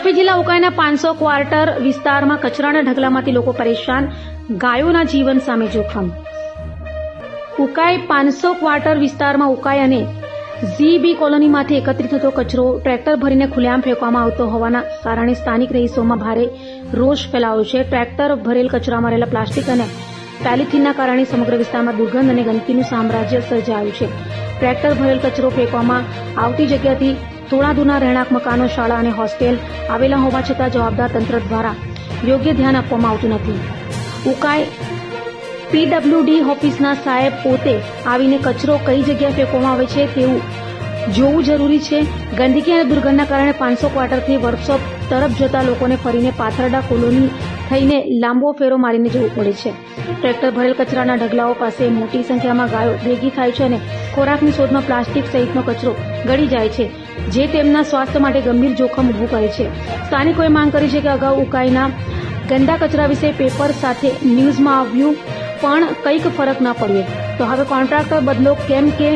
તાપી જિલ્લા ઉકાઈના 500 ક્વાર્ટર વિસ્તારમાં કચરાના ઢગલામાંથી લોકો પરેશાન, ગાયોના જીવન સામે જોખમ. ઉકાઈ 500 ક્વાર્ટર વિસ્તારમાં ઉકાઈ અને ઝી-બી કોલોનીમાંથી એકત્રિત થતો કચરો ટ્રેક્ટર ભરીને ખુલ્લેઆમ ફેંકવામાં આવતો હોવાના કારણે સ્થાનિક રહીશોમાં ભારે રોષ ફેલાયો છે. ટ્રેક્ટર ભરેલ કચરામાં રહેલા પ્લાસ્ટિક અને પોલિથીનના કારણે સમગ્ર વિસ્તારમાં દુર્ગંધ અને ગંદકીનું સામ્રાજ્ય સર્જાયું છે. ટ્રેક્ટર ભરેલ કચરો ફેંકવામાં આવતી જગ્યાથી થોડા દૂરના રહેણાંક મકાનો, શાળા અને હોસ્ટેલ આવેલા હોવા છતાં જવાબદાર તંત્ર દ્વારા યોગ્ય ધ્યાન આપવામાં આવતું નથી. ઉકાઈ પીડબ્લ્યુડી ઓફિસના સાહેબ પોતે આવીને કચરો કઈ જગ્યાએ ફેંકવામાં આવે છે તેવું જોવું જરૂરી છે. ગંદકી અને દુર્ગંધના કારણે 500 ક્વાર્ટરથી વર્કશોપ તરફ જતા લોકોને ફરીને પાથરડા કોલોની થઈને લાંબો ફેરો મારીને જવું પડે છે. ટ્રેક્ટર ભરેલ કચરાના ઢગલાઓ પાસે મોટી સંખ્યામાં ગાયો ભેગી થાય છે અને ખોરાકની શોધમાં પ્લાસ્ટિક સહિતનો કચરો ગળી જાય છે, જે તેમના સ્વાસ્થ્ય માટે ગંભીર જોખમ ઊભું કરે છે. સ્થાનિકોએ માંગ કરી છે કે અગાઉ ઉકાઈના ગંદા કચરા વિશે પેપર સાથે ન્યૂઝમાં આવ્યું પણ કંઈક ફરક ન પડ્યો. તો હવે કોન્ટ્રાક્ટર બદલો કેમ કે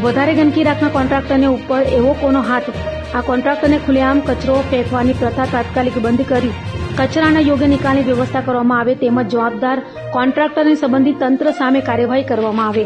વધારે ગંદકી રાખનાર કોન્ટ્રાક્ટરને ઉપર એવો કોનો હાથ? આ કોન્ટ્રાક્ટરને ખુલ્લેઆમ કચરો ફેંકવાની પ્રથા તાત્કાલિક બંધ કરી કચરાના યોગ્ય નિકાલની વ્યવસ્થા કરવામાં આવે તેમજ જવાબદાર કોન્ટ્રાક્ટરને સંબંધિત તંત્ર સામે કાર્યવાહી કરવામાં આવે.